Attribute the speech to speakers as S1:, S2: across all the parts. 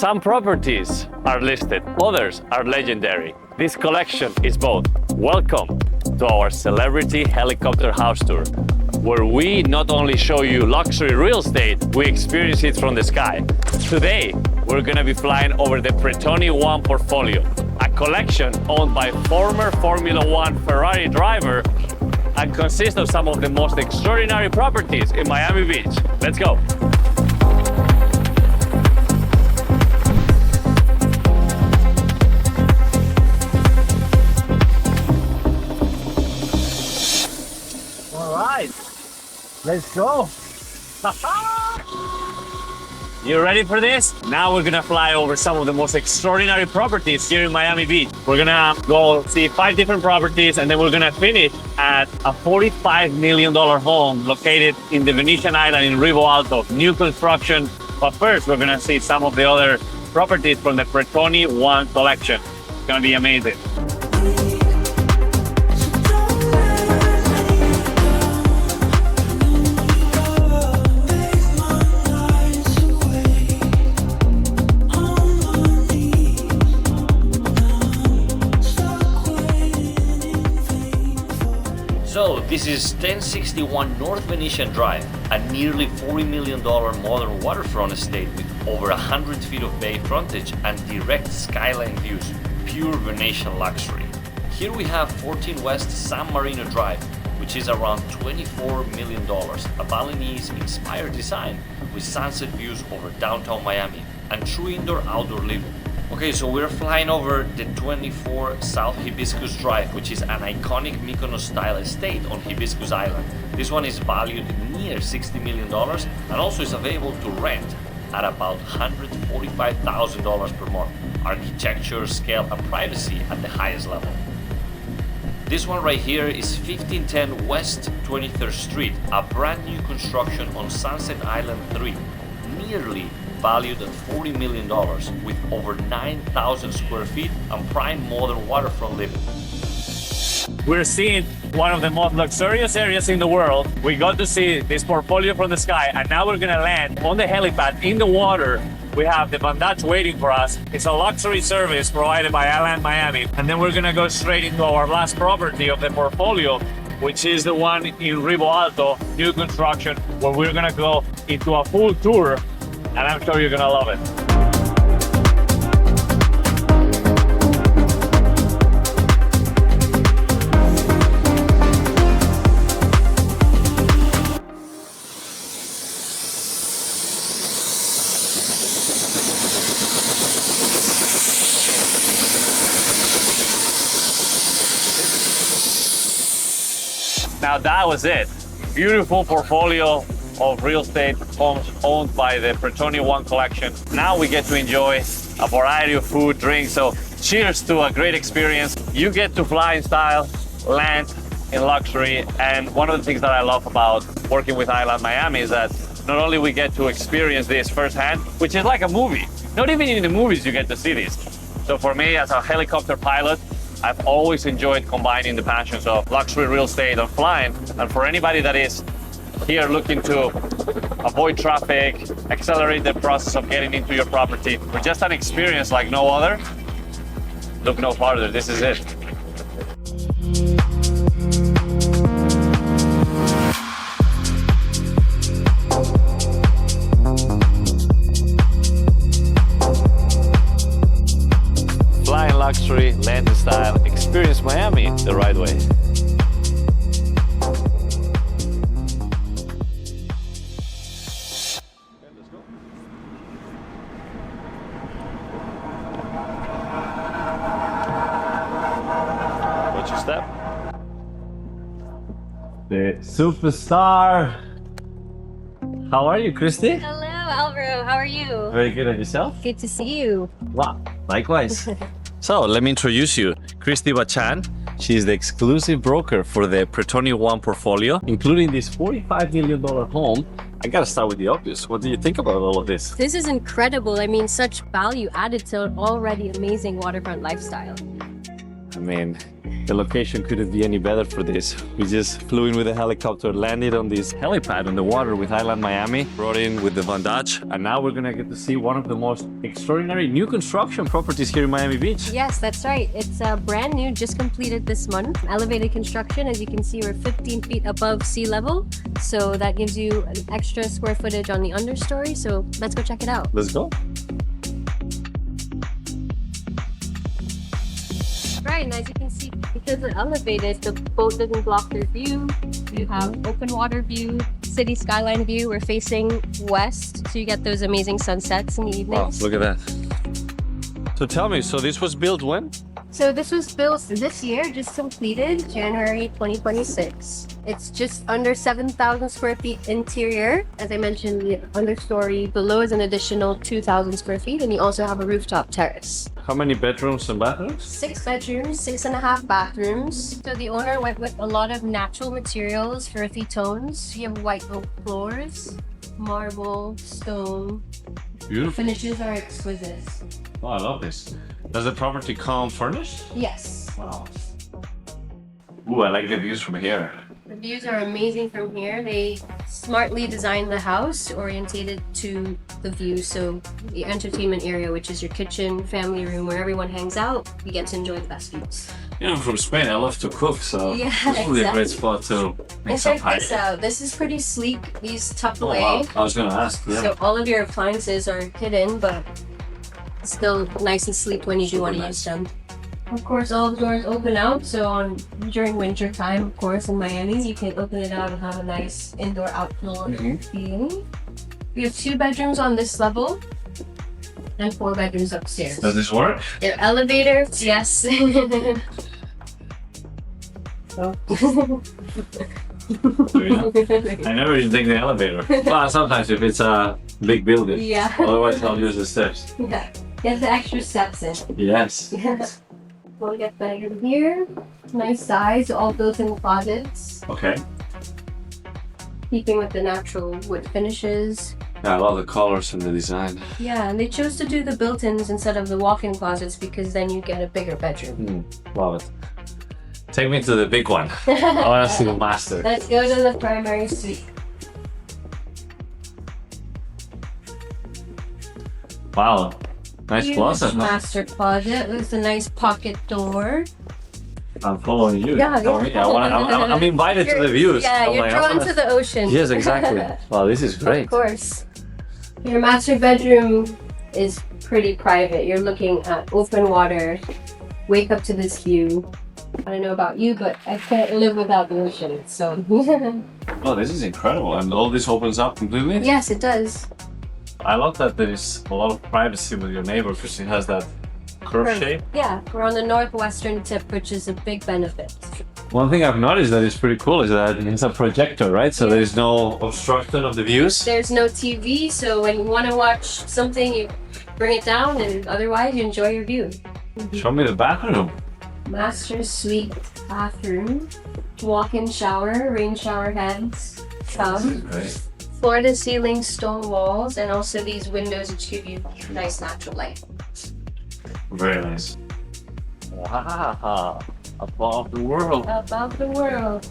S1: Some properties are listed, others are legendary. This collection is both. Welcome to our celebrity helicopter house tour, where we not only show you luxury real estate, we experience it from the sky. Today, we're gonna be flying over the Pretani F1 portfolio, a collection owned by former Formula One Ferrari driver and consists of some of the most extraordinary properties in Miami Beach. Let's go. All right, let's go. You ready for this? Now we're gonna fly over some of the most extraordinary properties here in Miami Beach. We're gonna go see 5 different properties, and then we're gonna finish at a $45 million home located in the Venetian Island in Rivo Alto, new construction. But first, we're gonna see some of the other properties from the Pretani F1 collection. It's gonna be amazing.
S2: So this is 1061 North Venetian Drive, a nearly $40 million modern waterfront estate with over 100 feet of bay frontage and direct skyline views, pure Venetian luxury. Here we have 14 West San Marino Drive, which is around $24 million, a Balinese-inspired design with sunset views over downtown Miami and true indoor-outdoor living. Okay, so we're flying over the 24 South Hibiscus Drive, which is an iconic Mykonos style estate on Hibiscus Island. This one is valued near $60 million and also is available to rent at about $145,000 per month. Architecture, scale, and privacy at the highest level. This one right here is 1510 West 23rd Street, a brand new construction on Sunset Island 3, nearly valued at $40 million with over 9,000 square feet and prime modern waterfront living.
S1: We're seeing one of the most luxurious areas in the world. We got to see this portfolio from the sky, and now we're gonna land on the helipad in the water. We have the Bandage waiting for us. It's a luxury service provided by Island Miami. And then we're gonna go straight into our last property of the portfolio, which is the one in Rivo Alto, new construction, where we're gonna go into a full tour, and I'm sure you're gonna love it. Now that was it. Beautiful portfolio of real estate homes owned by the Pretani F1 collection. Now we get to enjoy a variety of food, drinks. So cheers to a great experience. You get to fly in style, land in luxury. And one of the things that I love about working with Island Miami is that not only we get to experience this firsthand, which is like a movie. Not even in the movies you get to see this. So for me, as a helicopter pilot, I've always enjoyed combining the passions of luxury real estate and flying. And for anybody that is here looking to avoid traffic, accelerate the process of getting into your property, or just an experience like no other, look no farther. This is it. Fly in luxury, land in style, experience Miami the right way. Step. The superstar. How are you, Kristi?
S3: Hello, Alvaro. How are you?
S1: Very good. And yourself?
S3: Good to see you.
S1: Wow. Likewise. So let me introduce you. Kristi Bachan. She's the exclusive broker for the Pretani F1 portfolio, including this $45 million home. I gotta start with the obvious. What do you think about all of this?
S3: This is incredible. I mean, such value added to an already amazing waterfront lifestyle.
S1: I mean, the location couldn't be any better for this. We just flew in with a helicopter, landed on this helipad on the water with Island Miami, brought in with the Van Dutch, and now we're gonna get to see one of the most extraordinary new construction properties here in Miami Beach.
S3: Yes, that's right. It's brand new, just completed this month. Elevated construction. As you can see, we're 15 feet above sea level. So that gives you an extra square footage on the understory. So let's go check it out.
S1: Let's go.
S3: Right, and as you can see, because it's elevated, the boat doesn't block your view. You have open water view, city skyline view. We're facing west, so you get those amazing sunsets in the evenings.
S1: Wow, look at that. So tell me, so this was built when?
S3: So this was built this year, just completed, January 2026. It's just under 7,000 square feet interior. As I mentioned, the understory below is an additional 2,000 square feet, and you also have a rooftop terrace.
S1: How many bedrooms and bathrooms?
S3: 6 bedrooms, 6.5 bathrooms. So the owner went with a lot of natural materials, earthy tones. You have white oak floors, marble, stone.
S1: Beautiful.
S3: Finishes are exquisite.
S1: Oh, I love this. Does the property come furnished?
S3: Yes.
S1: Wow. Ooh, I like the views from here.
S3: The views are amazing from here. They smartly designed the house, orientated to the view. So the entertainment area, which is your kitchen, family room, where everyone hangs out, you get to enjoy the best views.
S1: You know, I'm from Spain. I love to cook, so
S3: Yeah,
S1: this will be a great
S3: exactly.
S1: spot to make
S3: And
S1: some
S3: check
S1: pie.
S3: this out. This is pretty sleek. These tucked
S1: Oh,
S3: away.
S1: wow. I was gonna ask. Yeah.
S3: So all of your appliances are hidden, but still nice and sleek when you do want to use them. Of course, all the doors open out. So during winter time, of course, in Miami, you can open it out and have a nice indoor-outdoor feeling. We have 2 bedrooms on this level and 4 bedrooms upstairs.
S1: Does this work?
S3: Their elevator, yes. So.
S1: I never even take the elevator. Well, sometimes if it's a big building.
S3: Yeah.
S1: Otherwise, I'll use the steps.
S3: Yeah. Get the extra steps in.
S1: Yes.
S3: We'll get bedroom here. Nice size, all built-in closets.
S1: Okay.
S3: Keeping with the natural wood finishes.
S1: Yeah, I love the colors and the design.
S3: Yeah, and they chose to do the built-ins instead of the walk-in closets because then you get a bigger bedroom.
S1: Love it. Take me to the big one. I want to see the master.
S3: Let's go to the primary suite.
S1: Wow. Nice
S3: Huge
S1: closet. Huh?
S3: master closet with a nice pocket door.
S1: I'm following you.
S3: Yeah,
S1: Tell me. I'm invited to the views.
S3: Yeah,
S1: I'm
S3: you're
S1: like,
S3: drawn to the ocean.
S1: Yes, exactly. Wow, this is great.
S3: Of course. Your master bedroom is pretty private. You're looking at open water. Wake up to this view. I don't know about you, but I can't live without the ocean. So
S1: Oh, this is incredible. And all this opens up completely?
S3: yes, it does.
S1: I love that there is a lot of privacy with your neighbor because it has that curve shape.
S3: Yeah, we're on the northwestern tip, which is a big benefit.
S1: One thing I've noticed that is pretty cool is that it's a projector, right? So there is no obstruction of the views.
S3: There's no TV, so when you want to watch something, you bring it down, and otherwise you enjoy your view.
S1: Show me the bathroom.
S3: Master suite bathroom, walk-in shower, rain shower heads, tub,
S1: Great.
S3: floor-to-ceiling stone walls, and also these windows which give you nice natural light.
S1: Very nice. Wow. Above the world.
S3: Above the world.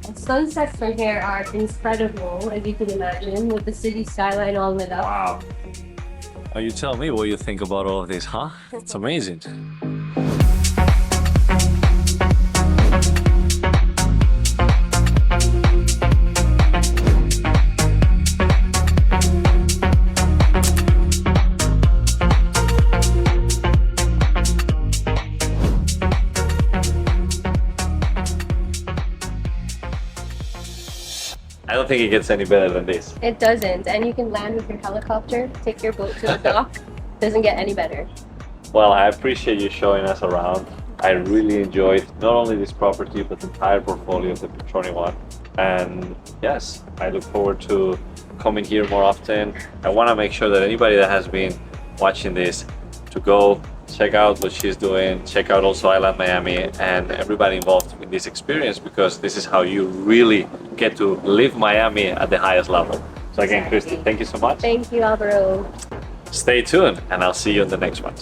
S3: And sunsets from here are incredible, as you can imagine, with the city skyline all lit up.
S1: Wow. Oh, you tell me what you think about all of this, huh? It's amazing. I don't think it gets any better than this.
S3: It doesn't, and you can land with your helicopter, take your boat to the dock. Doesn't get any better.
S1: Well, I appreciate you showing us around. I really enjoyed not only this property, but the entire portfolio of the Pretani one. And yes, I look forward to coming here more often. I want to make sure that anybody that has been watching this to go check out what she's doing, check out also Island Miami and everybody involved in this experience, because this is how you really get to live Miami at the highest level. So again, Kristi, thank you so much.
S3: Thank you, Alvaro.
S1: Stay tuned and I'll see you in the next one.